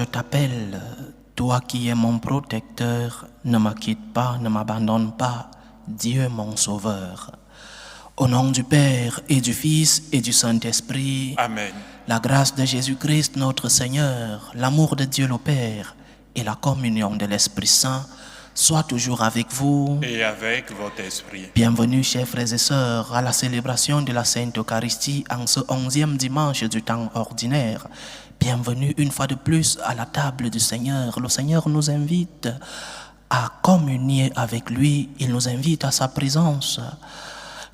je t'appelle, toi qui es mon protecteur, ne me quitte pas, ne m'abandonne pas, Dieu mon sauveur. Au nom du Père et du Fils et du Saint-Esprit, Amen. la grâce de Jésus-Christ notre Seigneur, l'amour de Dieu le Père et la communion de l'Esprit Saint soient toujours avec vous. Et avec votre esprit. Bienvenue, chers frères et sœurs, à la célébration de la Sainte Eucharistie en ce 11e dimanche du temps ordinaire. Bienvenue une fois de plus à la table du Seigneur. Le Seigneur nous invite à communier avec lui. Il nous invite à sa présence.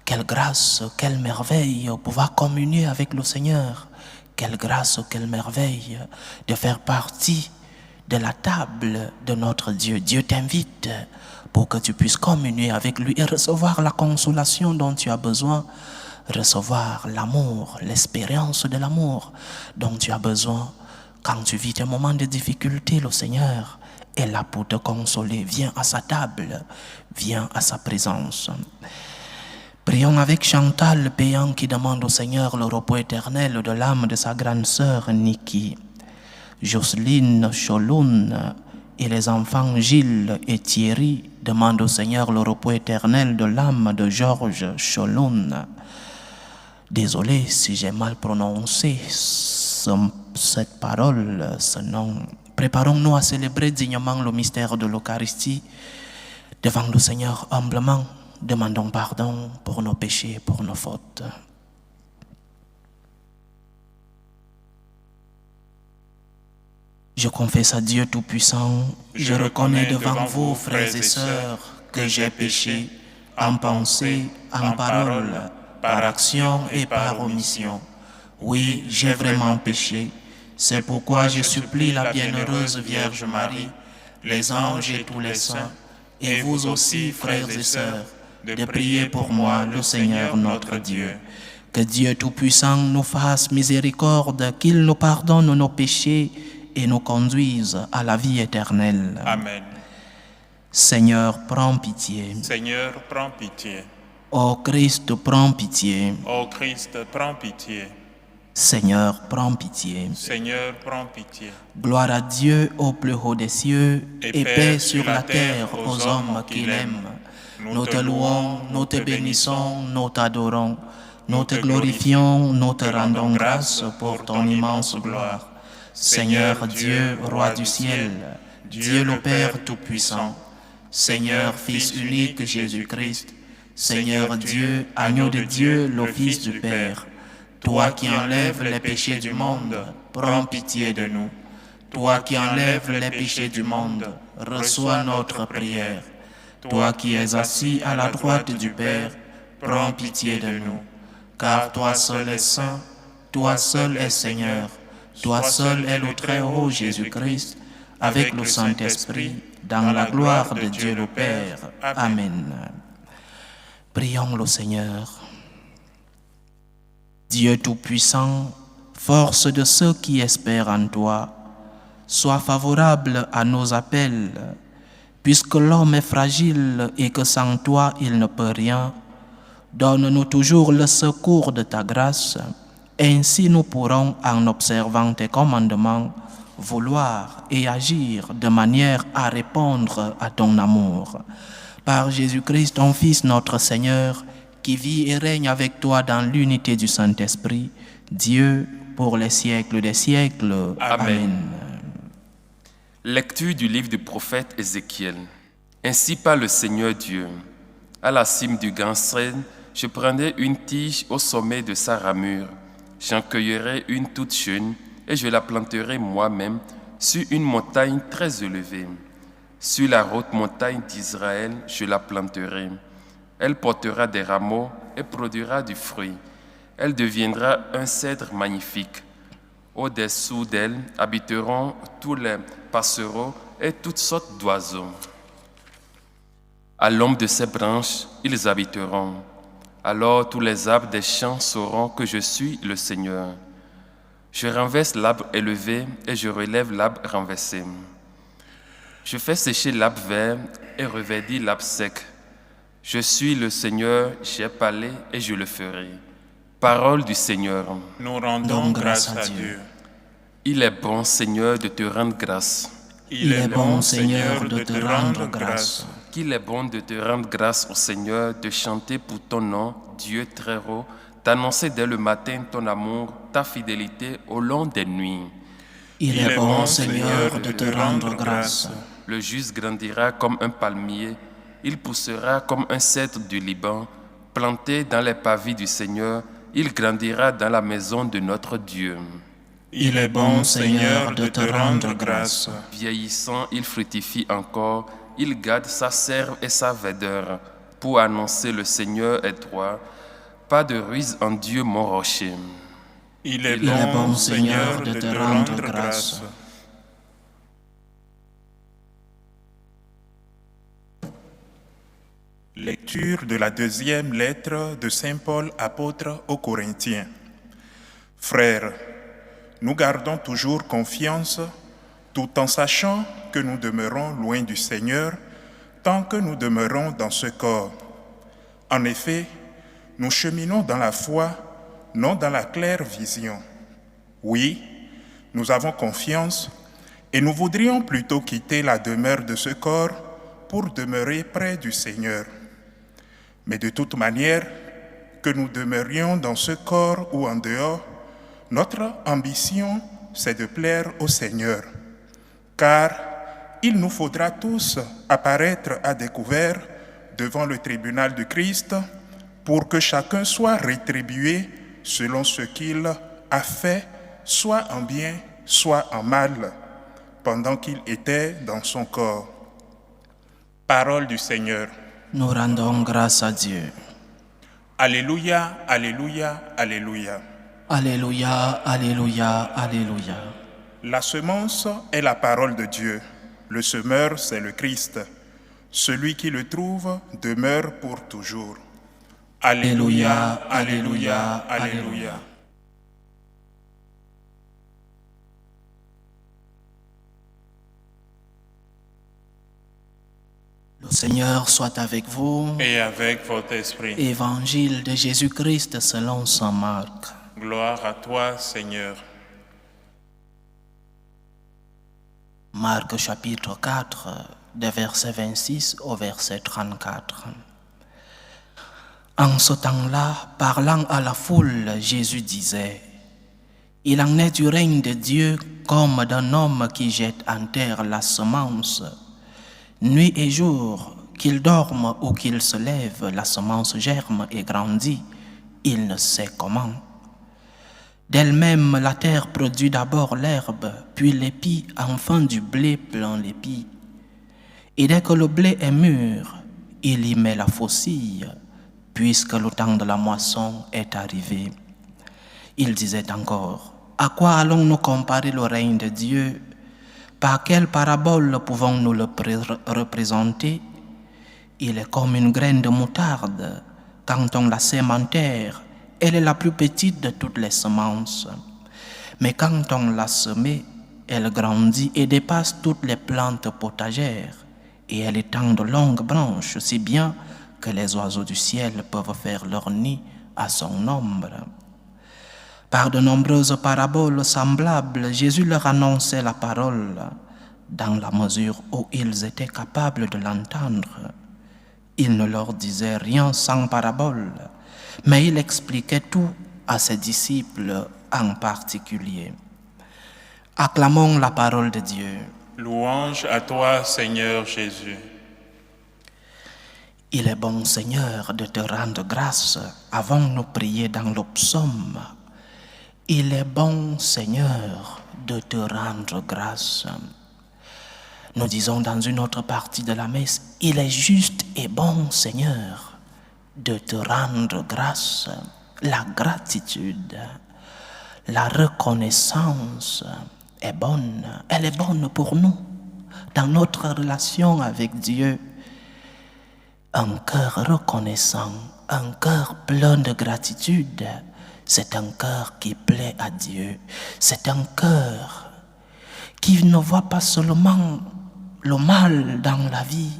Quelle grâce, quelle merveille pouvoir communier avec le Seigneur. Quelle grâce, quelle merveille de faire partie de la table de notre Dieu. Dieu t'invite pour que tu puisses communier avec lui et recevoir la consolation dont tu as besoin, recevoir l'amour, l'expérience de l'amour dont tu as besoin. Quand tu vis tes moments de difficulté, le Seigneur est là pour te consoler. Viens à sa table, viens à sa présence. Prions avec Chantal, le payant qui demande au Seigneur le repos éternel de l'âme de sa grande sœur Niki. Jocelyne Choloun et les enfants Gilles et Thierry demandent au Seigneur le repos éternel de l'âme de Georges Choloun. Désolé si j'ai mal prononcé cette parole, ce nom. Préparons-nous à célébrer dignement le mystère de l'Eucharistie. Devant le Seigneur humblement, demandons pardon pour nos péchés, pour nos fautes. Je confesse à Dieu Tout-Puissant, je reconnais devant vous, frères et sœurs, que j'ai péché en pensée, en parole, par action et par omission. Oui, j'ai vraiment péché. C'est pourquoi je supplie la bienheureuse Vierge Marie, les anges et tous les saints, et vous aussi, frères et sœurs, de prier pour moi, le Seigneur notre Dieu. Que Dieu Tout-Puissant nous fasse miséricorde, qu'il nous pardonne nos péchés et nous conduise à la vie éternelle. Amen. Seigneur, prends pitié. Seigneur, prends pitié. Ô Christ, prends pitié. Ô Christ, prends pitié. Seigneur, prends pitié. Seigneur, prends pitié. Gloire à Dieu au plus haut des cieux et paix sur la terre aux hommes qu'il aime. Nous te louons, nous te bénissons, nous t'adorons, nous te glorifions, nous te rendons grâce pour ton immense gloire. Seigneur Dieu, Roi du ciel, Dieu le Père Tout-Puissant, Seigneur Fils unique Jésus-Christ, Seigneur Dieu, Agneau de Dieu, le Fils du Père, toi qui enlèves les péchés du monde, prends pitié de nous. Toi qui enlèves les péchés du monde, reçois notre prière. Toi qui es assis à la droite du Père, prends pitié de nous. Car toi seul es saint, toi seul es Seigneur, toi seul est le Très-Haut Jésus-Christ, avec le Saint-Esprit, dans la gloire de Dieu le Père. Amen. Prions le Seigneur. Dieu Tout-Puissant, force de ceux qui espèrent en toi, sois favorable à nos appels, puisque l'homme est fragile et que sans toi il ne peut rien. Donne-nous toujours le secours de ta grâce. Ainsi nous pourrons, en observant tes commandements, vouloir et agir de manière à répondre à ton amour. Par Jésus-Christ, ton Fils, notre Seigneur, qui vit et règne avec toi dans l'unité du Saint-Esprit, Dieu, pour les siècles des siècles. Amen. Lecture du livre du prophète Ézéchiel. Ainsi parle le Seigneur Dieu. À la cime du grand chêne, je prendrai une tige au sommet de sa ramure. J'en cueillerai une toute jeune et je la planterai moi-même sur une montagne très élevée. Sur la haute montagne d'Israël, je la planterai. Elle portera des rameaux et produira du fruit. Elle deviendra un cèdre magnifique. Au-dessous d'elle habiteront tous les passereaux et toutes sortes d'oiseaux. À l'ombre de ses branches, ils habiteront. Alors tous les arbres des champs sauront que je suis le Seigneur. Je renverse l'arbre élevé et je relève l'arbre renversé. Je fais sécher l'arbre vert et reverdis l'arbre sec. Je suis le Seigneur, j'ai parlé et je le ferai. Parole du Seigneur. Nous rendons grâce à Dieu. Il est bon, Seigneur, de te rendre grâce. Il est bon, Seigneur, de te rendre grâce. Qu'il est bon de te rendre grâce au Seigneur, de chanter pour ton nom, Dieu très haut, d'annoncer dès le matin ton amour, ta fidélité au long des nuits. Il est bon, Seigneur, de te rendre grâce. Le juste grandira comme un palmier, il poussera comme un cèdre du Liban, planté dans les pavis du Seigneur, il grandira dans la maison de notre Dieu. Il est bon, Seigneur, de te rendre grâce. Vieillissant, il fructifie encore, il garde sa sève et sa verdeur, pour annoncer le Seigneur est droit, pas de ruse en Dieu mon rocher. Il est Il est bon, bon, Seigneur, de te rendre grâce. Lecture de la deuxième lettre de Saint Paul, apôtre aux Corinthiens. Frères, nous gardons toujours confiance, tout en sachant que nous demeurons loin du Seigneur, tant que nous demeurons dans ce corps. En effet, nous cheminons dans la foi, non dans la claire vision. Oui, nous avons confiance et nous voudrions plutôt quitter la demeure de ce corps pour demeurer près du Seigneur. Mais de toute manière, que nous demeurions dans ce corps ou en dehors, notre ambition, c'est de plaire au Seigneur. Car il nous faudra tous apparaître à découvert devant le tribunal de Christ pour que chacun soit rétribué selon ce qu'il a fait, soit en bien, soit en mal, pendant qu'il était dans son corps. Parole du Seigneur. Nous rendons grâce à Dieu. Alléluia, Alléluia, Alléluia. Alléluia, Alléluia, Alléluia. La semence est la parole de Dieu. Le semeur, c'est le Christ. Celui qui le trouve demeure pour toujours. Alléluia, Alléluia, Alléluia. Le Seigneur soit avec vous. Et avec votre esprit. Évangile de Jésus-Christ selon saint Marc. Gloire à toi, Seigneur. Marc chapitre 4, des versets 26 au verset 34. En ce temps-là, parlant à la foule, Jésus disait, « Il en est du règne de Dieu comme d'un homme qui jette en terre la semence. Nuit et jour, qu'il dorme ou qu'il se lève, la semence germe et grandit, il ne sait comment. D'elle-même, la terre produit d'abord l'herbe, puis l'épi, enfin du blé plein l'épi. Et dès que le blé est mûr, il y met la faucille, puisque le temps de la moisson est arrivé. » Il disait encore, « À quoi allons-nous comparer le règne de Dieu? Par quelle parabole pouvons-nous le représenter? Il est comme une graine de moutarde. Quand on la sème en terre, elle est la plus petite de toutes les semences. Mais quand on l'a semée, elle grandit et dépasse toutes les plantes potagères. Et elle étend de longues branches, si bien que les oiseaux du ciel peuvent faire leur nid à son ombre. » Par de nombreuses paraboles semblables, Jésus leur annonçait la parole dans la mesure où ils étaient capables de l'entendre. Il ne leur disait rien sans parabole, mais il expliquait tout à ses disciples en particulier. Acclamons la parole de Dieu. Louange à toi, Seigneur Jésus. Il est bon, Seigneur, de te rendre grâce. Avons-nous prié dans le psaume? Il est bon, Seigneur, de te rendre grâce. Nous disons dans une autre partie de la messe, il est juste et bon, Seigneur, de te rendre grâce. La gratitude, la reconnaissance est bonne. Elle est bonne pour nous, dans notre relation avec Dieu. Un cœur reconnaissant, un cœur plein de gratitude, c'est un cœur qui plaît à Dieu. C'est un cœur qui ne voit pas seulement le mal dans la vie,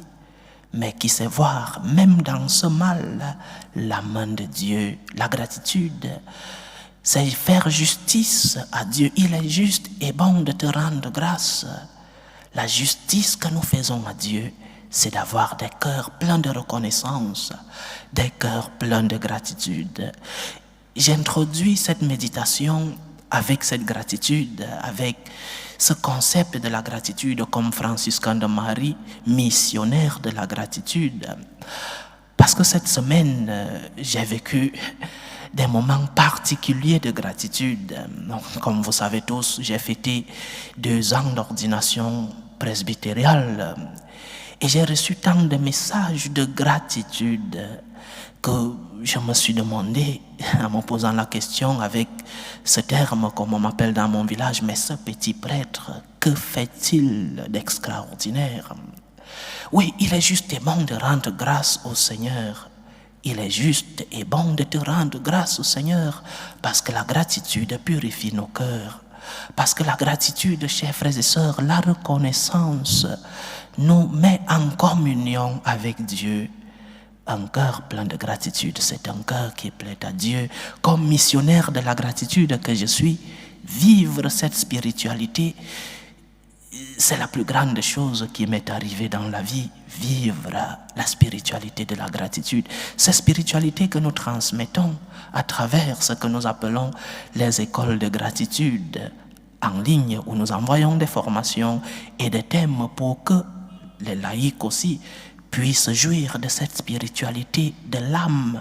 mais qui sait voir, même dans ce mal, la main de Dieu. La gratitude, c'est faire justice à Dieu. Il est juste et bon de te rendre grâce. La justice que nous faisons à Dieu, c'est d'avoir des cœurs pleins de reconnaissance, des cœurs pleins de gratitude. J'introduis cette méditation avec cette gratitude, avec ce concept de la gratitude comme franciscain de Marie, missionnaire de la gratitude. Parce que cette semaine, j'ai vécu des moments particuliers de gratitude. Donc, comme vous savez tous, j'ai fêté 2 ans d'ordination presbytériale et j'ai reçu tant de messages de gratitude que je me suis demandé, en me posant la question avec ce terme comme on m'appelle dans mon village, mais ce petit prêtre, que fait-il d'extraordinaire? Oui, il est juste et bon de rendre grâce au Seigneur. Il est juste et bon de te rendre grâce au Seigneur parce que la gratitude purifie nos cœurs. Parce que la gratitude, chers frères et sœurs, la reconnaissance nous met en communion avec Dieu. Un cœur plein de gratitude, c'est un cœur qui plaît à Dieu. Comme missionnaire de la gratitude que je suis, vivre cette spiritualité, c'est la plus grande chose qui m'est arrivée dans la vie, vivre la spiritualité de la gratitude. Cette spiritualité que nous transmettons à travers ce que nous appelons les écoles de gratitude en ligne, où nous envoyons des formations et des thèmes pour que les laïcs aussi puissent jouir de cette spiritualité de l'âme.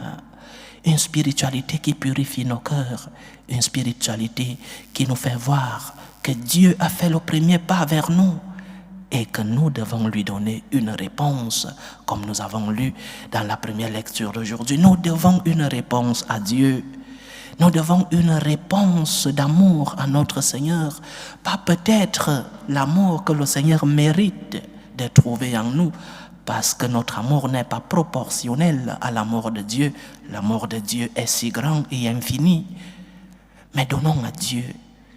Une spiritualité qui purifie nos cœurs, une spiritualité qui nous fait voir que Dieu a fait le premier pas vers nous et que nous devons lui donner une réponse, comme nous avons lu dans la première lecture d'aujourd'hui. Nous devons une réponse à Dieu. Nous devons une réponse d'amour à notre Seigneur. Pas peut-être l'amour que le Seigneur mérite de trouver en nous, parce que notre amour n'est pas proportionnel à l'amour de Dieu. L'amour de Dieu est si grand et infini. Mais donnons à Dieu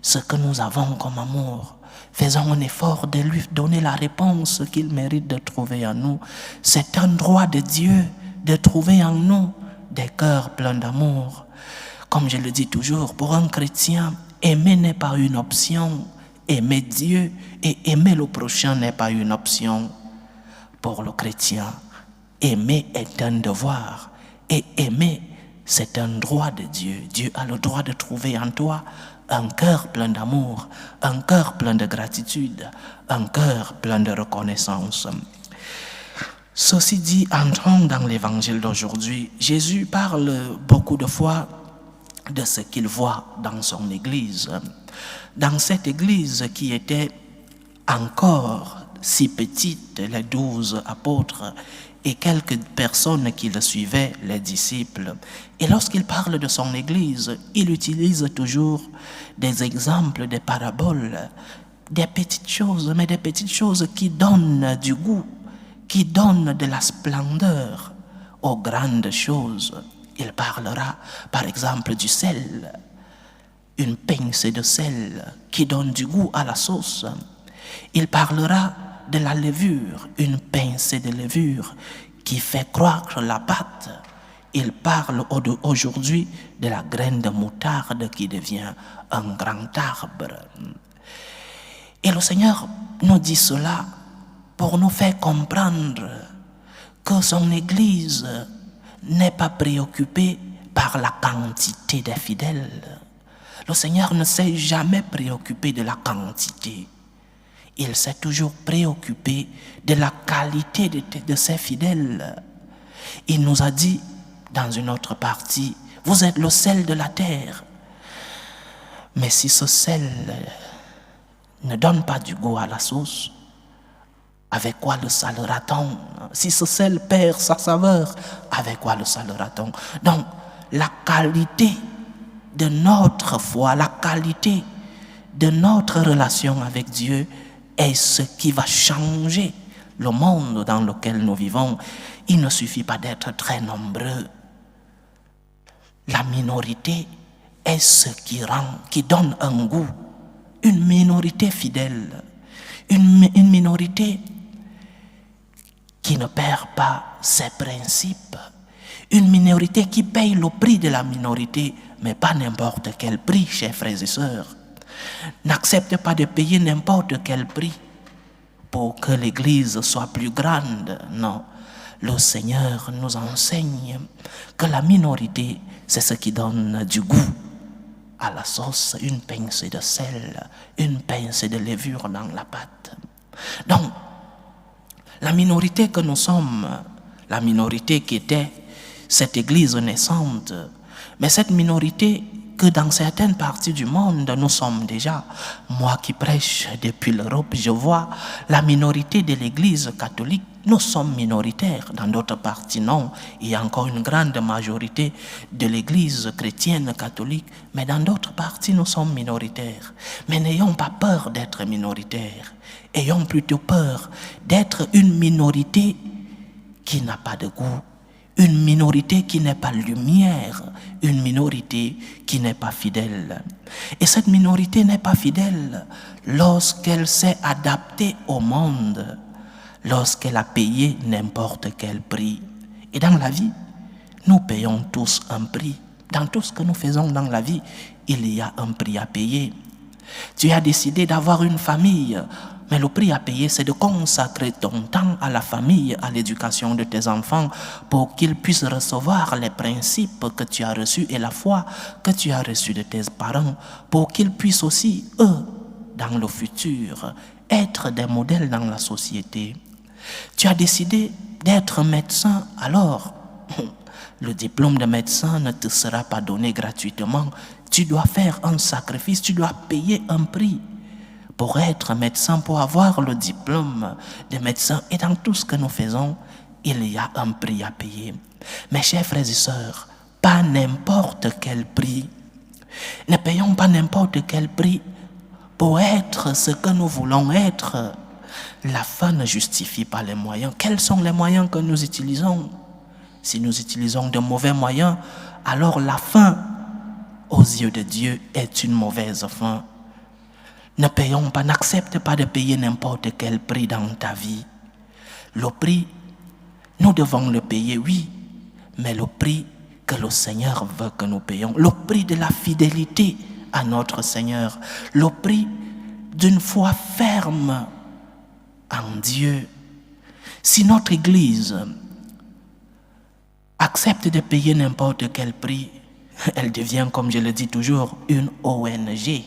ce que nous avons comme amour. Faisons un effort de lui donner la réponse qu'il mérite de trouver en nous. C'est un droit de Dieu de trouver en nous des cœurs pleins d'amour. Comme je le dis toujours, pour un chrétien, aimer n'est pas une option. Aimer Dieu et aimer le prochain n'est pas une option. Pour le chrétien, aimer est un devoir. Et aimer, c'est un droit de Dieu. Dieu a le droit de trouver en toi un cœur plein d'amour, un cœur plein de gratitude, un cœur plein de reconnaissance. Ceci dit, entrons dans l'évangile d'aujourd'hui. Jésus parle beaucoup de fois de ce qu'il voit dans son église. Dans cette église qui était encore si petite, les 12 apôtres et quelques personnes qui le suivaient, les disciples. Et lorsqu'il parle de son église, il utilise toujours des exemples, des paraboles, des petites choses, mais des petites choses qui donnent du goût, qui donnent de la splendeur aux grandes choses. Il parlera, par exemple, du sel, une pincée de sel qui donne du goût à la sauce. Il parlera de la levure, une pincée de levure qui fait croître la pâte. Il parle aujourd'hui de la graine de moutarde qui devient un grand arbre. Et le Seigneur nous dit cela pour nous faire comprendre que son Église n'est pas préoccupée par la quantité des fidèles. Le Seigneur ne s'est jamais préoccupé de la quantité. Il s'est toujours préoccupé de la qualité de ses fidèles. Il nous a dit dans une autre partie, vous êtes le sel de la terre. Mais si ce sel ne donne pas du goût à la sauce, avec quoi le salera-t-on? Si ce sel perd sa saveur, avec quoi le salera-t-on? Donc, la qualité de notre foi, la qualité de notre relation avec Dieu est ce qui va changer le monde dans lequel nous vivons. Il ne suffit pas d'être très nombreux. La minorité est ce qui donne un goût. Une minorité fidèle, une minorité qui ne perd pas ses principes, une minorité qui paye le prix de la minorité mais pas n'importe quel prix, chers frères et sœurs. N'accepte pas de payer n'importe quel prix pour que l'Église soit plus grande. Non, le Seigneur nous enseigne que la minorité, c'est ce qui donne du goût à la sauce, une pincée de sel, une pincée de levure dans la pâte. Donc, la minorité que nous sommes, la minorité qui était cette Église naissante, mais cette minorité que dans certaines parties du monde, nous sommes déjà. Moi qui prêche depuis l'Europe, je vois la minorité de l'Église catholique. Nous sommes minoritaires. Dans d'autres parties, non. Il y a encore une grande majorité de l'Église chrétienne catholique. Mais dans d'autres parties, nous sommes minoritaires. Mais n'ayons pas peur d'être minoritaires. Ayons plutôt peur d'être une minorité qui n'a pas de goût. Une minorité qui n'est pas lumière, une minorité qui n'est pas fidèle. Et cette minorité n'est pas fidèle lorsqu'elle s'est adaptée au monde, lorsqu'elle a payé n'importe quel prix. Et dans la vie, nous payons tous un prix. Dans tout ce que nous faisons dans la vie, il y a un prix à payer. Tu as décidé d'avoir une famille, mais le prix à payer, c'est de consacrer ton temps à la famille, à l'éducation de tes enfants, pour qu'ils puissent recevoir les principes que tu as reçus et la foi que tu as reçue de tes parents, pour qu'ils puissent aussi, eux, dans le futur, être des modèles dans la société. Tu as décidé d'être médecin, alors le diplôme de médecin ne te sera pas donné gratuitement. Tu dois faire un sacrifice, tu dois payer un prix pour être médecin, pour avoir le diplôme de médecin. Et dans tout ce que nous faisons, il y a un prix à payer. Mes chers frères et sœurs, pas n'importe quel prix. Ne payons pas n'importe quel prix pour être ce que nous voulons être. La fin ne justifie pas les moyens. Quels sont les moyens que nous utilisons? Si nous utilisons de mauvais moyens, alors la fin, aux yeux de Dieu, est une mauvaise fin. Ne payons pas, n'accepte pas de payer n'importe quel prix dans ta vie. Le prix, nous devons le payer, oui, mais le prix que le Seigneur veut que nous payions, le prix de la fidélité à notre Seigneur, le prix d'une foi ferme en Dieu. Si notre Église accepte de payer n'importe quel prix, elle devient, comme je le dis toujours, une ONG.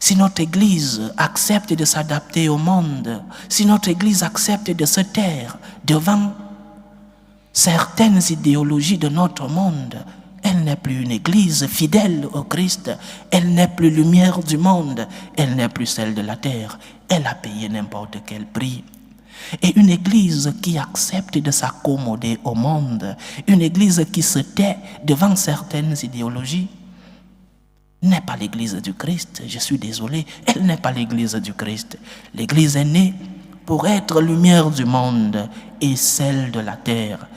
Si notre Église accepte de s'adapter au monde, si notre Église accepte de se taire devant certaines idéologies de notre monde, elle n'est plus une Église fidèle au Christ, elle n'est plus lumière du monde, elle n'est plus celle de la terre, elle a payé n'importe quel prix. Et une Église qui accepte de s'accommoder au monde, une Église qui se tait devant certaines idéologies, n'est pas l'Église du Christ. Je suis désolé, elle n'est pas l'Église du Christ. L'Église est née pour être lumière du monde et sel de la terre.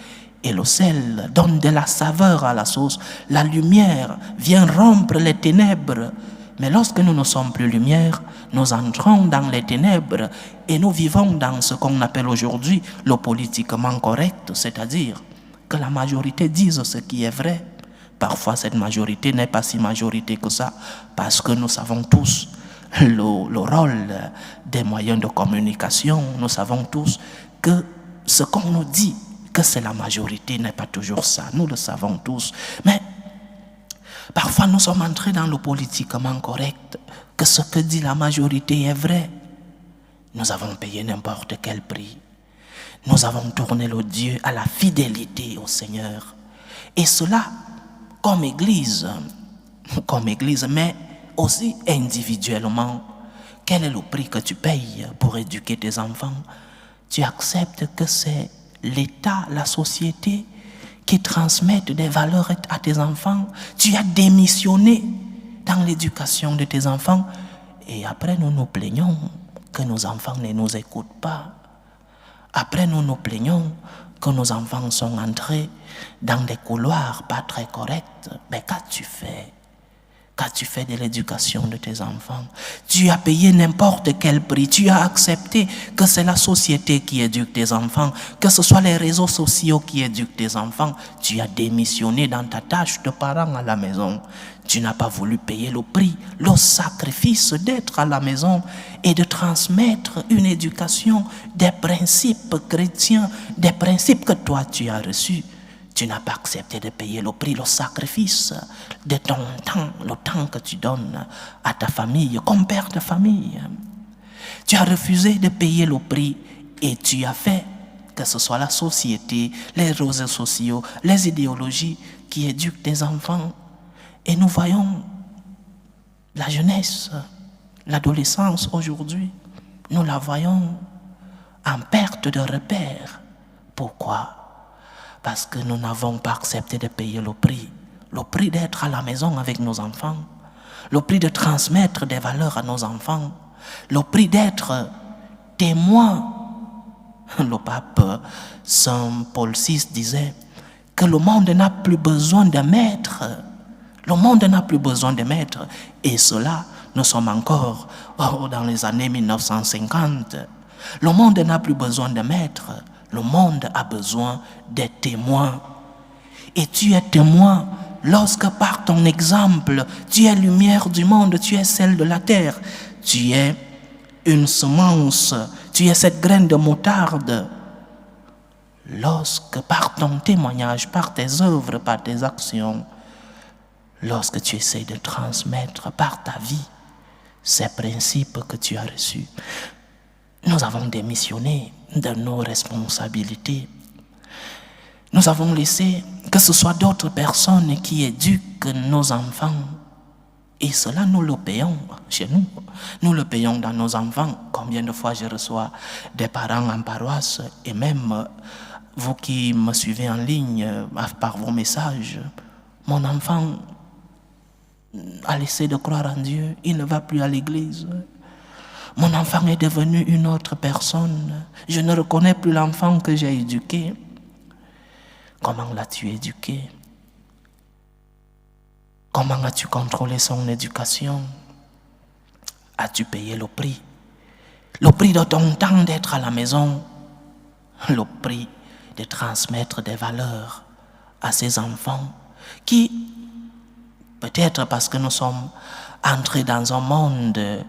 Et le sel donne de la saveur à la sauce. La lumière vient rompre les ténèbres. Mais lorsque nous ne sommes plus lumière, nous entrons dans les ténèbres et nous vivons dans ce qu'on appelle aujourd'hui le politiquement correct, c'est-à-dire que la majorité dise ce qui est vrai. Parfois, cette majorité n'est pas si majorité que ça, parce que nous savons tous le rôle des moyens de communication. Nous savons tous que ce qu'on nous dit, que c'est la majorité, n'est pas toujours ça. Nous le savons tous. Mais parfois, nous sommes entrés dans le politiquement correct, que ce que dit la majorité est vrai. Nous avons payé n'importe quel prix. Nous avons tourné le Dieu à la fidélité au Seigneur. Et cela, comme Église, mais aussi individuellement. Quel est le prix que tu payes pour éduquer tes enfants? Tu acceptes que c'est l'État, la société qui transmettent des valeurs à tes enfants. Tu as démissionné dans l'éducation de tes enfants et après nous nous plaignons que nos enfants ne nous écoutent pas. Après nous nous plaignons que nos enfants sont entrés dans des couloirs pas très corrects. Mais qu'as-tu fait? qu'as-tu fait de l'éducation de tes enfants? Tu as payé n'importe quel prix. Tu as accepté que c'est la société qui éduque tes enfants, que ce soit les réseaux sociaux qui éduquent tes enfants. Tu as démissionné dans ta tâche de parent à la maison. Tu n'as pas voulu payer le prix, le sacrifice d'être à la maison et de transmettre une éducation des principes chrétiens, des principes que toi tu as reçus. Tu n'as pas accepté de payer le prix, le sacrifice de ton temps, le temps que tu donnes à ta famille, comme père de famille. Tu as refusé de payer le prix et tu as fait que ce soit la société, les réseaux sociaux, les idéologies qui éduquent tes enfants. Et nous voyons la jeunesse, l'adolescence aujourd'hui, nous la voyons en perte de repère. Pourquoi? Parce que nous n'avons pas accepté de payer le prix d'être à la maison avec nos enfants, le prix de transmettre des valeurs à nos enfants, le prix d'être témoin. Le pape Saint Paul VI disait que le monde n'a plus besoin de maîtres. Le monde n'a plus besoin de maîtres. Et cela, nous sommes encore dans les années 1950. Le monde n'a plus besoin de maîtres. Le monde a besoin des témoins. Et tu es témoin lorsque par ton exemple, tu es lumière du monde, tu es celle de la terre. Tu es une semence, tu es cette graine de moutarde. Lorsque par ton témoignage, par tes œuvres, par tes actions, lorsque tu essaies de transmettre par ta vie ces principes que tu as reçus, nous avons démissionné de nos responsabilités. Nous avons laissé que ce soit d'autres personnes qui éduquent nos enfants. Et cela, nous le payons chez nous. Nous le payons dans nos enfants. Combien de fois je reçois des parents en paroisse et même vous qui me suivez en ligne par vos messages, mon enfant a laissé de croire en Dieu, il ne va plus à l'église. Mon enfant est devenu une autre personne. Je ne reconnais plus l'enfant que j'ai éduqué. Comment l'as-tu éduqué? Comment as-tu contrôlé son éducation? As-tu payé le prix? Le prix de ton temps d'être à la maison, le prix de transmettre des valeurs à ces enfants qui, peut-être parce que nous sommes entrés dans un monde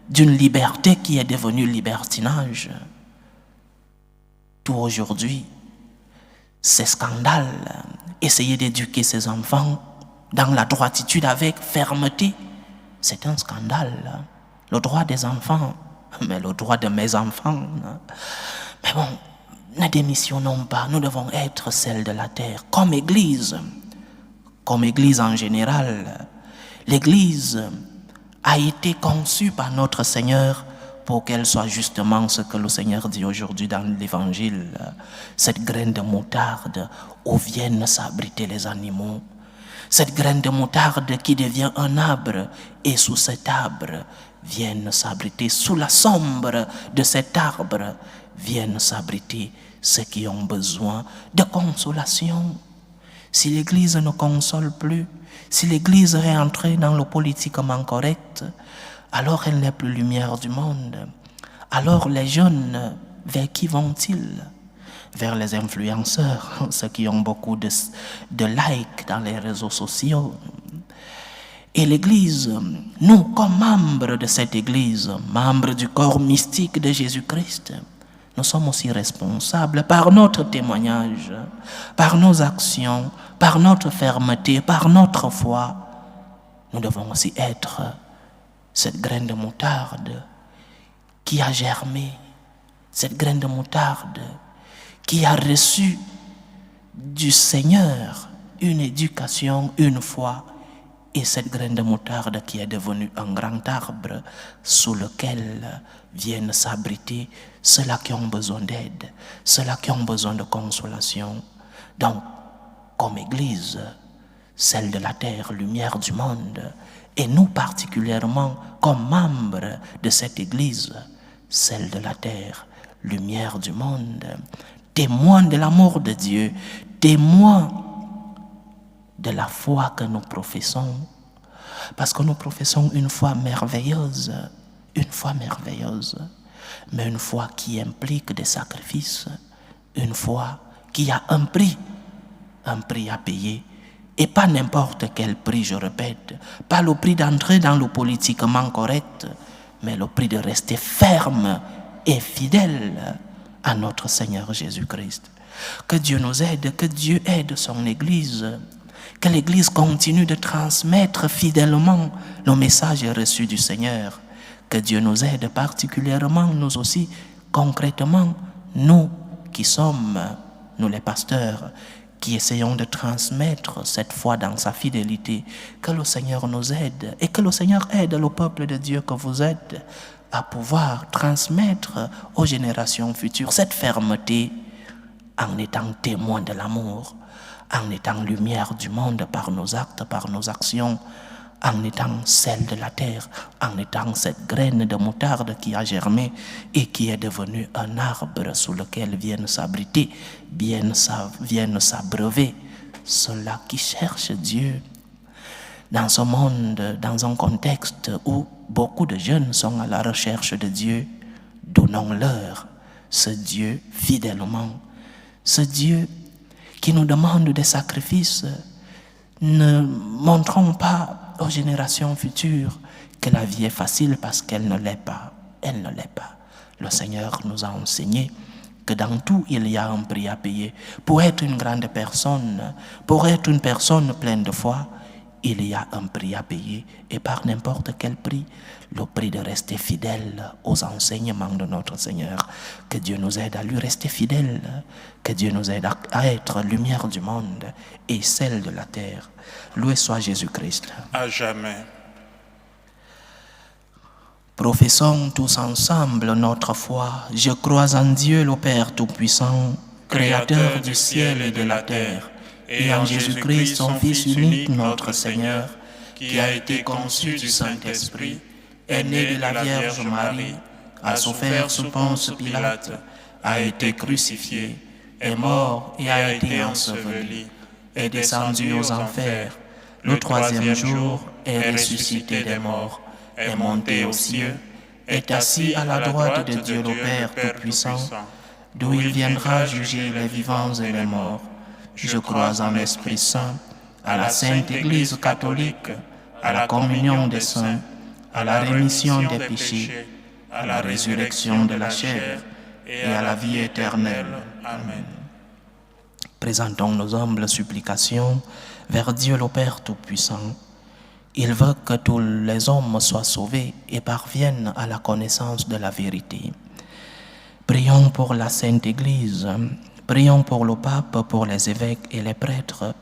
d'une liberté qui est devenue libertinage. Tout aujourd'hui, c'est scandale. Essayer d'éduquer ses enfants dans la droititude avec fermeté, c'est un scandale. Le droit des enfants, mais le droit de mes enfants. Mais bon, ne démissionnons pas, nous devons être celles de la terre, comme Église en général. L'Église a été conçue par notre Seigneur pour qu'elle soit justement ce que le Seigneur dit aujourd'hui dans l'Évangile, cette graine de moutarde où viennent s'abriter les animaux, cette graine de moutarde qui devient un arbre et sous cet arbre viennent s'abriter, sous la sombre de cet arbre viennent s'abriter ceux qui ont besoin de consolation. Si l'Église ne console plus, si l'Église est entrée dans le politiquement correct, alors elle n'est plus lumière du monde. Alors les jeunes, vers qui vont-ils? Vers les influenceurs, ceux qui ont beaucoup de likes dans les réseaux sociaux. Et l'Église, nous comme membres de cette Église, membres du corps mystique de Jésus-Christ, nous sommes aussi responsables par notre témoignage, par nos actions, par notre fermeté, par notre foi. Nous devons aussi être cette graine de moutarde qui a germé, cette graine de moutarde qui a reçu du Seigneur une éducation, une foi, et cette graine de moutarde qui est devenue un grand arbre sous lequel viennent s'abriter ceux-là qui ont besoin d'aide, ceux-là qui ont besoin de consolation. Donc, comme Église, celle de la terre, lumière du monde, et nous particulièrement comme membres de cette Église, celle de la terre, lumière du monde, témoins de l'amour de Dieu, témoins de la foi que nous professons, Parce que nous professons une foi merveilleuse, mais une foi qui implique des sacrifices, une foi qui a un prix à payer. Et pas n'importe quel prix, je répète, pas le prix d'entrer dans le politiquement correct, mais le prix de rester ferme et fidèle à notre Seigneur Jésus-Christ. Que Dieu nous aide, que Dieu aide son Église, que l'Église continue de transmettre fidèlement le message reçu du Seigneur. Que Dieu nous aide particulièrement, nous aussi, concrètement, nous qui sommes, nous les pasteurs, qui essayons de transmettre cette foi dans sa fidélité. Que le Seigneur nous aide et que le Seigneur aide le peuple de Dieu que vous êtes à pouvoir transmettre aux générations futures cette fermeté en étant témoin de l'amour, en étant lumière du monde par nos actes, par nos actions, en étant sel de la terre, en étant cette graine de moutarde qui a germé et qui est devenue un arbre sous lequel viennent s'abriter, viennent s'abreuver ceux-là qui cherchent Dieu. Dans ce monde, dans un contexte où beaucoup de jeunes sont à la recherche de Dieu, donnons-leur ce Dieu fidèlement, ce Dieu qui nous demande des sacrifices. Ne montrons pas aux générations futures que la vie est facile parce qu'elle ne l'est pas. Elle ne l'est pas. Le Seigneur nous a enseigné que dans tout, il y a un prix à payer. Pour être une grande personne, pour être une personne pleine de foi, il y a un prix à payer. Et par n'importe quel prix, le prix de rester fidèle aux enseignements de notre Seigneur. Que Dieu nous aide à lui rester fidèle. Que Dieu nous aide à être lumière du monde et celle de la terre. Loué soit Jésus-Christ. À jamais. Professons tous ensemble notre foi. Je crois en Dieu le Père Tout-Puissant, Créateur du ciel et de la terre, et en Jésus-Christ, son Fils unique, notre Seigneur, qui a été conçu du Saint-Esprit, est né de la Vierge Marie, a souffert sous Ponce Pilate, a été crucifié, est mort et a été enseveli, est descendu aux enfers, le troisième jour est ressuscité des morts, est monté aux cieux, est assis à la droite de Dieu le Père Tout-Puissant, d'où il viendra juger les vivants et les morts. Je crois en l'Esprit Saint, à la Sainte Église catholique, à la communion des saints, à la rémission des péchés, à la résurrection de la chair et à la vie éternelle. Amen. Présentons nos humbles supplications vers Dieu le Père Tout-Puissant. Il veut que tous les hommes soient sauvés et parviennent à la connaissance de la vérité. Prions pour la Sainte Église, prions pour le pape, pour les évêques et les prêtres,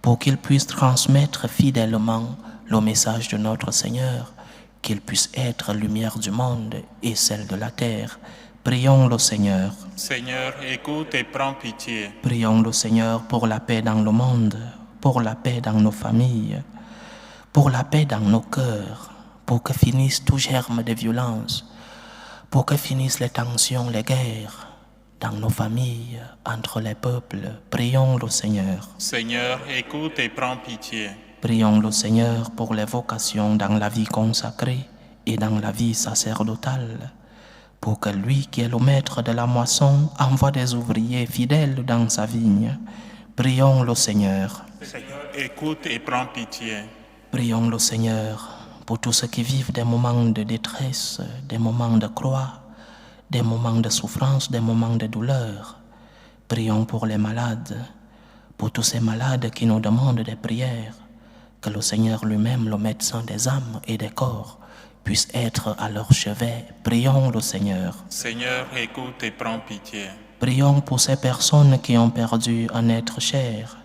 pour qu'ils puissent transmettre fidèlement le message de notre Seigneur, qu'ils puissent être lumière du monde et celle de la terre. Prions le Seigneur. Seigneur, écoute et prends pitié. Prions le Seigneur pour la paix dans le monde, pour la paix dans nos familles, pour la paix dans nos cœurs, pour que finisse tout germe de violence, pour que finissent les tensions, les guerres dans nos familles, entre les peuples. Prions le Seigneur. Seigneur, écoute et prends pitié. Prions le Seigneur pour les vocations dans la vie consacrée et dans la vie sacerdotale, pour que lui qui est le maître de la moisson envoie des ouvriers fidèles dans sa vigne. Prions le Seigneur. Seigneur, écoute et prends pitié. Prions le Seigneur pour tous ceux qui vivent des moments de détresse, des moments de croix, des moments de souffrance, des moments de douleur. Prions pour les malades, pour tous ces malades qui nous demandent des prières, que le Seigneur lui-même, le médecin des âmes et des corps, puisse être à leur chevet. Prions le Seigneur. Seigneur, écoute et prends pitié. Prions pour ces personnes qui ont perdu un être cher,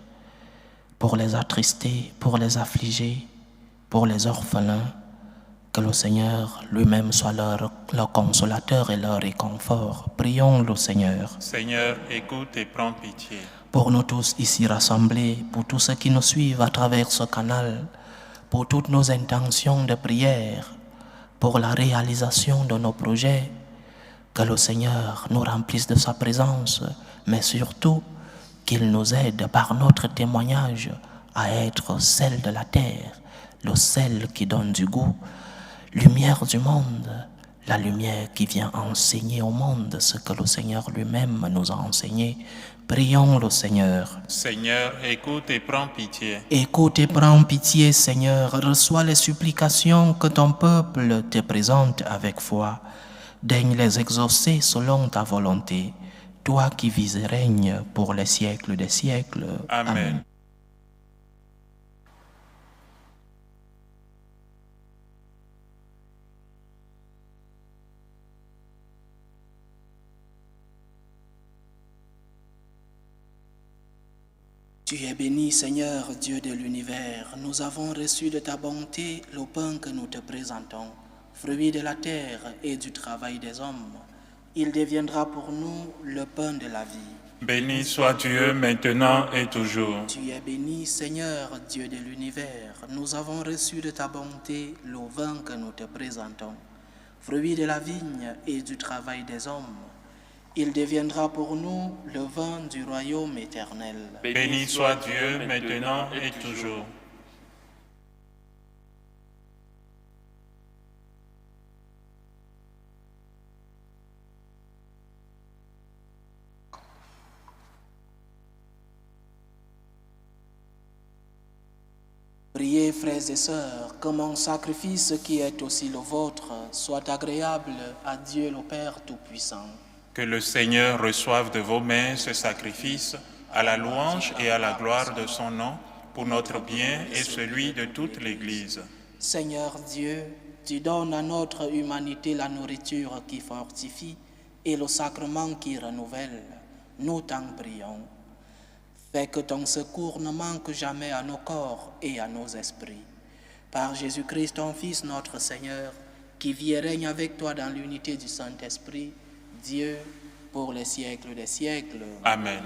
pour les attrister, pour les affliger, pour les orphelins, que le Seigneur lui-même soit leur consolateur et leur réconfort. Prions le Seigneur. Seigneur, écoute et prends pitié. Pour nous tous ici rassemblés, pour tous ceux qui nous suivent à travers ce canal, pour toutes nos intentions de prière, pour la réalisation de nos projets, que le Seigneur nous remplisse de sa présence, mais surtout qu'il nous aide par notre témoignage à être celle de la terre, le sel qui donne du goût, lumière du monde, la lumière qui vient enseigner au monde ce que le Seigneur lui-même nous a enseigné. Prions le Seigneur. Seigneur, écoute et prends pitié. Écoute et prends pitié, Seigneur, reçois les supplications que ton peuple te présente avec foi. Daigne les exaucer selon ta volonté, toi qui vis et règnes pour les siècles des siècles. Amen. Tu es béni, Seigneur, Dieu de l'univers. Nous avons reçu de ta bonté le pain que nous te présentons, fruit de la terre et du travail des hommes. Il deviendra pour nous le pain de la vie. Béni soit Dieu maintenant et toujours. Tu es béni, Seigneur, Dieu de l'univers. Nous avons reçu de ta bonté le vin que nous te présentons, fruit de la vigne et du travail des hommes. Il deviendra pour nous le vin du royaume éternel. Béni soit Dieu maintenant et toujours. Priez, frères et sœurs, que mon sacrifice qui est aussi le vôtre soit agréable à Dieu le Père Tout-Puissant. Que le Seigneur reçoive de vos mains ce sacrifice à la louange et à la gloire de son nom, pour notre bien et celui de toute l'Église. Seigneur Dieu, tu donnes à notre humanité la nourriture qui fortifie et le sacrement qui renouvelle. Nous t'en prions. Fais que ton secours ne manque jamais à nos corps et à nos esprits. Par Jésus-Christ, ton Fils, notre Seigneur, qui vit et règne avec toi dans l'unité du Saint-Esprit, Dieu, pour les siècles des siècles. Amen.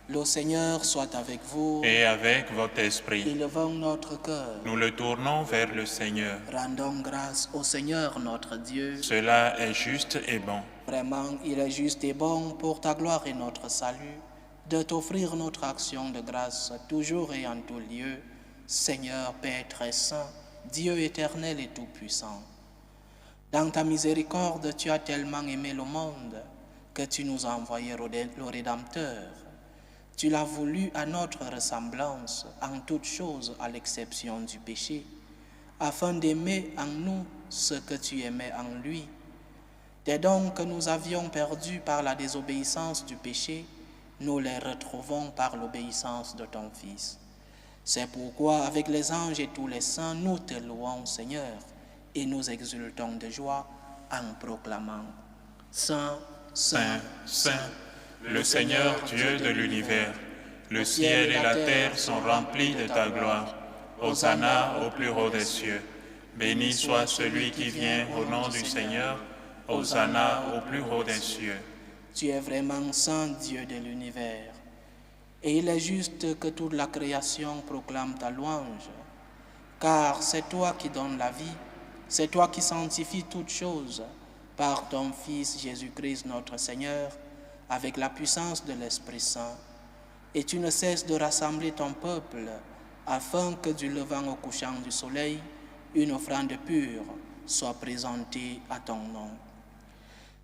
Le Seigneur soit avec vous. Et avec votre esprit, Élevons notre cœur. nous le tournons vers le Seigneur. Rendons grâce au Seigneur notre Dieu. Cela est juste et bon. Vraiment, il est juste et bon pour ta gloire et notre salut de t'offrir notre action de grâce toujours et en tout lieu, Seigneur Père très saint, Dieu éternel et tout-puissant. Dans ta miséricorde, tu as tellement aimé le monde que tu nous as envoyé le Rédempteur. Tu l'as voulu à notre ressemblance, en toutes choses à l'exception du péché, afin d'aimer en nous ce que tu aimais en lui. Des dons que nous avions perdus par la désobéissance du péché, nous les retrouvons par l'obéissance de ton Fils. C'est pourquoi, avec les anges et tous les saints, nous te louons, Seigneur, et nous exultons de joie en proclamant « Saint, Saint, Saint, le Seigneur Dieu de l'univers, le ciel et la terre sont remplis de ta gloire. Hosanna au plus haut des cieux. Béni soit celui qui vient au nom du Seigneur. Hosanna au plus haut des cieux. » Tu es vraiment Saint Dieu de l'univers, et il est juste que toute la création proclame ta louange, car c'est toi qui donnes la vie, c'est toi qui sanctifies toutes choses par ton Fils Jésus-Christ notre Seigneur, avec la puissance de l'Esprit Saint. Et tu ne cesses de rassembler ton peuple, afin que du levant au couchant du soleil, une offrande pure soit présentée à ton nom.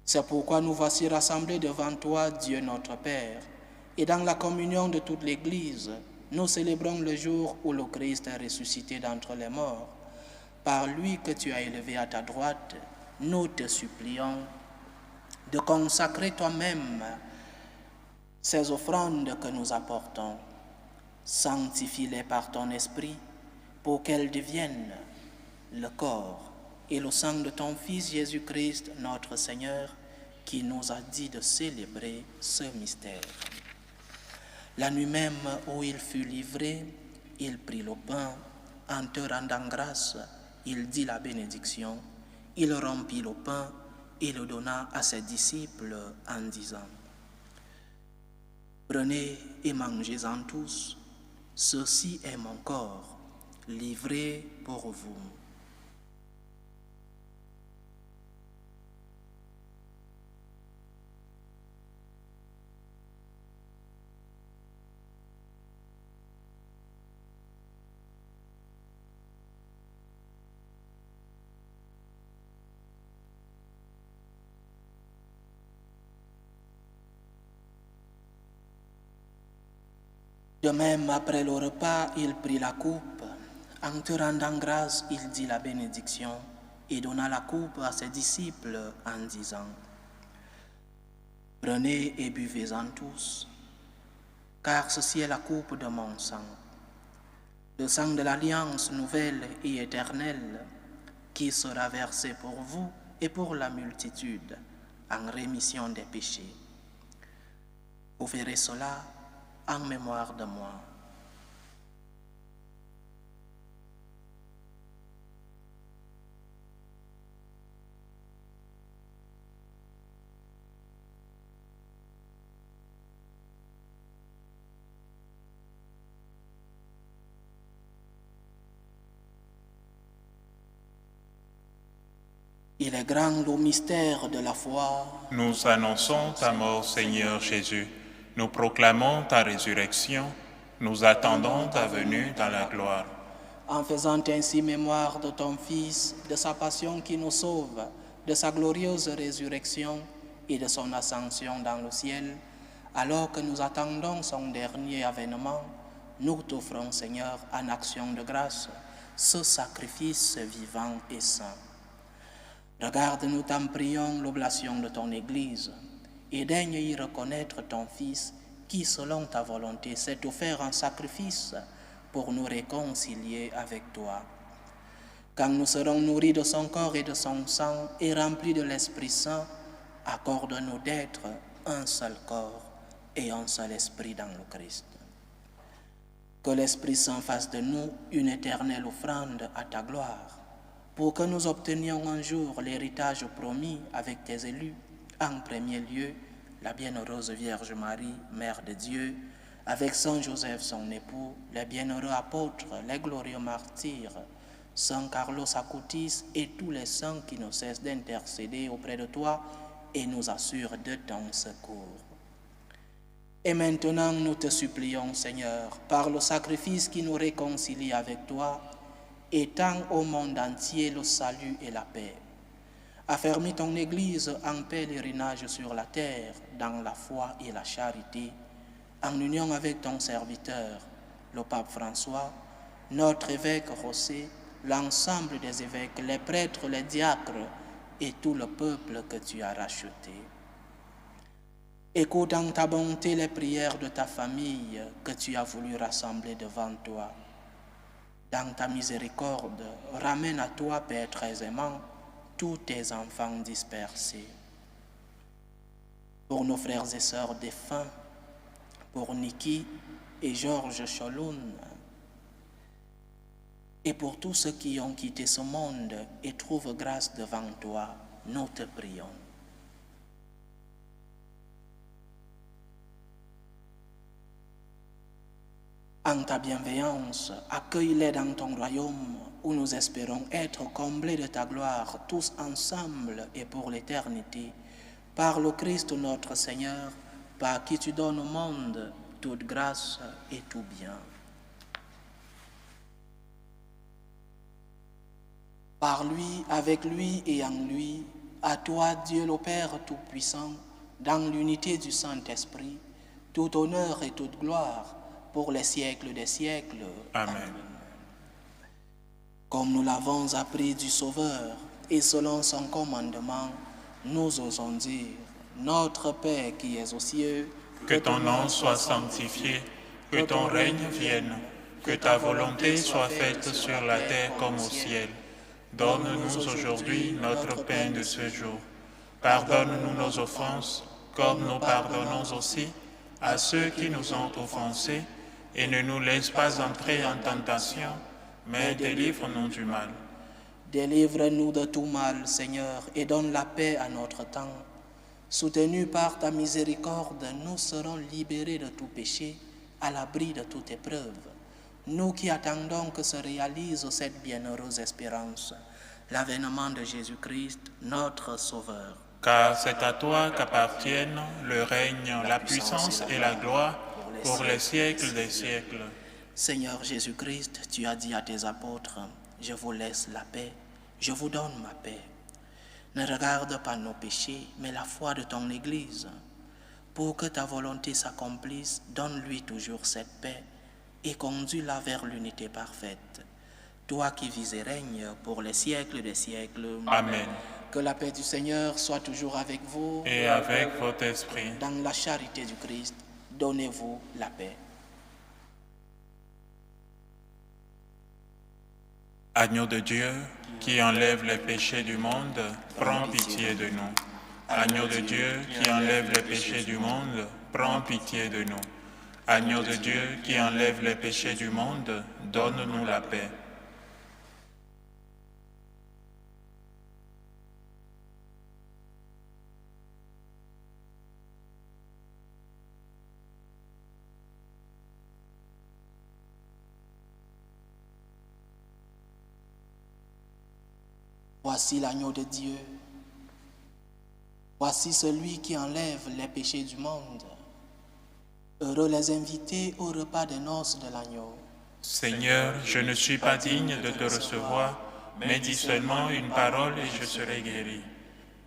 C'est pourquoi nous voici rassemblés devant toi, Dieu notre Père, et dans la communion de toute l'Église, nous célébrons le jour où le Christ est ressuscité d'entre les morts. Par lui que tu as élevé à ta droite, nous te supplions de consacrer toi-même ces offrandes que nous apportons. Sanctifie-les par ton esprit pour qu'elles deviennent le corps et le sang de ton Fils Jésus-Christ, notre Seigneur, qui nous a dit de célébrer ce mystère. La nuit même où il fut livré, il prit le pain, en te rendant grâce, il dit la bénédiction, il rompit le pain et le donna à ses disciples en disant « Prenez et mangez-en tous, ceci est mon corps, livré pour vous. » De même, après le repas, il prit la coupe. En te rendant grâce, il dit la bénédiction et donna la coupe à ses disciples en disant: Prenez et buvez-en tous, car ceci est la coupe de mon sang, le sang de l'alliance nouvelle et éternelle, qui sera versé pour vous et pour la multitude en rémission des péchés. Vous ferez cela en mémoire de moi. Il est grand le mystère de la foi. Nous annonçons ta mort, Seigneur Jésus. Nous proclamons ta résurrection. Nous attendons ta venue dans la gloire. En faisant ainsi mémoire de ton Fils, de sa passion qui nous sauve, de sa glorieuse résurrection et de son ascension dans le ciel, alors que nous attendons son dernier avènement, nous t'offrons, Seigneur, en action de grâce, ce sacrifice vivant et saint. Regarde, nous t'en prions, l'oblation de ton Église, et daigne y reconnaître ton Fils, qui, selon ta volonté, s'est offert en sacrifice pour nous réconcilier avec toi. Quand nous serons nourris de son corps et de son sang, et remplis de l'Esprit Saint, accorde-nous d'être un seul corps et un seul esprit dans le Christ. Que l'Esprit Saint fasse de nous une éternelle offrande à ta gloire, pour que nous obtenions un jour l'héritage promis avec tes élus, en premier lieu, la bienheureuse Vierge Marie, Mère de Dieu, avec Saint Joseph son époux, les bienheureux apôtres, les glorieux martyrs, Saint Carlos Acutis et tous les saints qui ne cessent d'intercéder auprès de toi et nous assurent de ton secours. Et maintenant, nous te supplions, Seigneur, par le sacrifice qui nous réconcilie avec toi, étends au monde entier le salut et la paix. Affermis ton Église en pèlerinage sur la terre, dans la foi et la charité, en union avec ton serviteur, le pape François, notre évêque José, l'ensemble des évêques, les prêtres, les diacres et tout le peuple que tu as racheté. Écoute en ta bonté les prières de ta famille que tu as voulu rassembler devant toi. Dans ta miséricorde, ramène à toi, Père très aimant, tous tes enfants dispersés. Pour nos frères et sœurs défunts, pour Niki et Georges Choloun, et pour tous ceux qui ont quitté ce monde et trouvent grâce devant toi, nous te prions. En ta bienveillance, accueille-les dans ton royaume où nous espérons être comblés de ta gloire tous ensemble et pour l'éternité, par le Christ notre Seigneur, par qui tu donnes au monde toute grâce et tout bien. Par lui, avec lui et en lui, à toi, Dieu le Père Tout-Puissant, dans l'unité du Saint-Esprit, tout honneur et toute gloire, pour les siècles des siècles. Amen. Comme nous l'avons appris du Sauveur, et selon son commandement, nous osons dire, notre Père qui es aux cieux, Que ton nom soit sanctifié, que ton règne vienne, que ta volonté soit faite sur la terre comme au ciel. Donne-nous aujourd'hui notre pain de ce jour. Pardonne-nous nos offenses, comme nous pardonnons aussi à ceux qui nous ont offensés, et ne nous laisse pas entrer en tentation, mais délivre-nous du mal. Délivre-nous de tout mal, Seigneur, et donne la paix à notre temps. Soutenus par ta miséricorde, nous serons libérés de tout péché, à l'abri de toute épreuve. Nous qui attendons que se réalise cette bienheureuse espérance, l'avènement de Jésus-Christ, notre Sauveur. Car c'est à toi qu'appartiennent le règne, la puissance et la gloire pour les siècles des siècles. Seigneur Jésus-Christ, tu as dit à tes apôtres, « Je vous laisse la paix, je vous donne ma paix. » Ne regarde pas nos péchés, mais la foi de ton Église. Pour que ta volonté s'accomplisse, donne-lui toujours cette paix et conduis-la vers l'unité parfaite. Toi qui vis et règnes pour les siècles des siècles. Amen. Que la paix du Seigneur soit toujours avec vous. Et avec votre esprit. Dans la charité du Christ, donnez-vous la paix. Agneau de Dieu, qui enlève les péchés du monde, prends pitié de nous. Agneau de Dieu, qui enlève les péchés du monde, prends pitié de nous. Agneau de Dieu, qui enlève les péchés du monde, donne-nous la paix. Voici l'agneau de Dieu. Voici celui qui enlève les péchés du monde. Heureux les invités au repas des noces de l'agneau. Seigneur, je ne suis pas digne de te recevoir, mais dis seulement une parole et je serai guéri.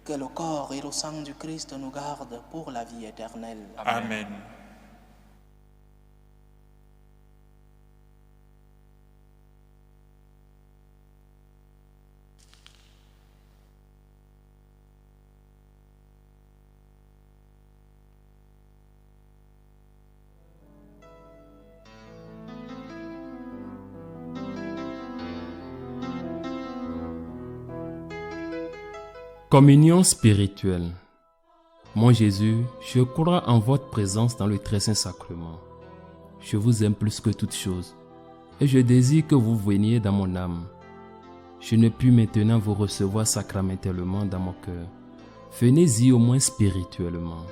Que le corps et le sang du Christ nous gardent pour la vie éternelle. Amen. Communion spirituelle. Mon Jésus, je crois en votre présence dans le très saint sacrement. Je vous aime plus que toute chose et je désire que vous veniez dans mon âme. Je ne puis maintenant vous recevoir sacramentellement dans mon cœur. Venez-y au moins spirituellement.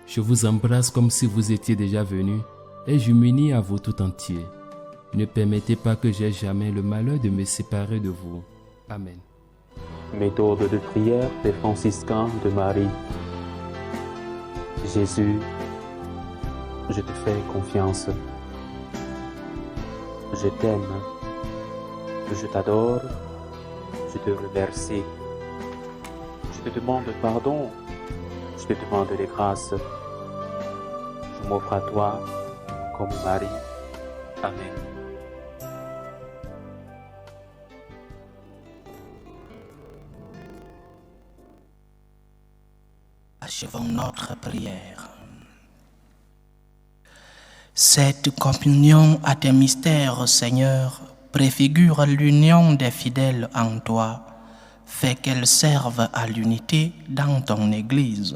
Je vous embrasse comme si vous étiez déjà venu et je m'unis à vous tout entier. Ne permettez pas que j'aie jamais le malheur de me séparer de vous. Amen. Méthode de prière des franciscains de Marie. Jésus, je te fais confiance. Je t'aime. Je t'adore. Je te remercie. Je te demande pardon. Je te demande des grâces. Je m'offre à toi comme Marie. Amen. Achevons notre prière. Cette communion à tes mystères, Seigneur, préfigure l'union des fidèles en toi. Fais qu'elle serve à l'unité dans ton Église.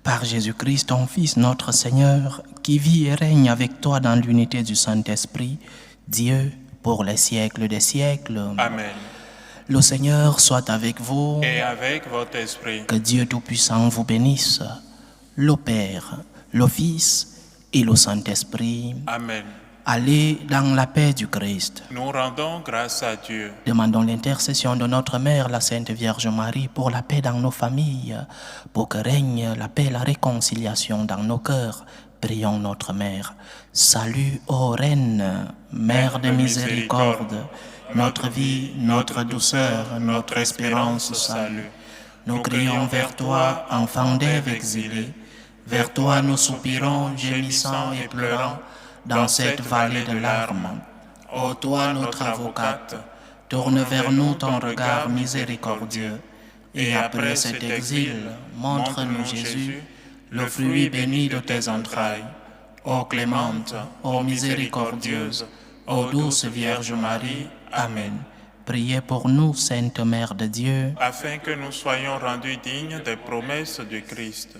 Par Jésus-Christ, ton Fils, notre Seigneur, qui vit et règne avec toi dans l'unité du Saint-Esprit, Dieu, pour les siècles des siècles. Amen. Le Seigneur soit avec vous. Et avec votre esprit. Que Dieu Tout-Puissant vous bénisse, le Père, le Fils et le Saint-Esprit. Amen. Allez dans la paix du Christ. Nous rendons grâce à Dieu. Demandons l'intercession de notre Mère, la Sainte Vierge Marie, pour la paix dans nos familles, pour que règne la paix et la réconciliation dans nos cœurs. Prions notre Mère. Salut, ô Reine, Mère de miséricorde, notre vie, notre douceur, notre espérance, salut. Nous crions vers toi, enfant d'Ève exilée. Vers toi nous soupirons, gémissant et pleurant, dans cette vallée de larmes. Ô toi, notre avocate, tourne vers nous ton regard miséricordieux, et après cet exil, montre-nous Jésus, le fruit béni de tes entrailles. Ô clémente, ô miséricordieuse, ô douce Vierge Marie, Amen. Priez pour nous, Sainte Mère de Dieu, afin que nous soyons rendus dignes des promesses du Christ.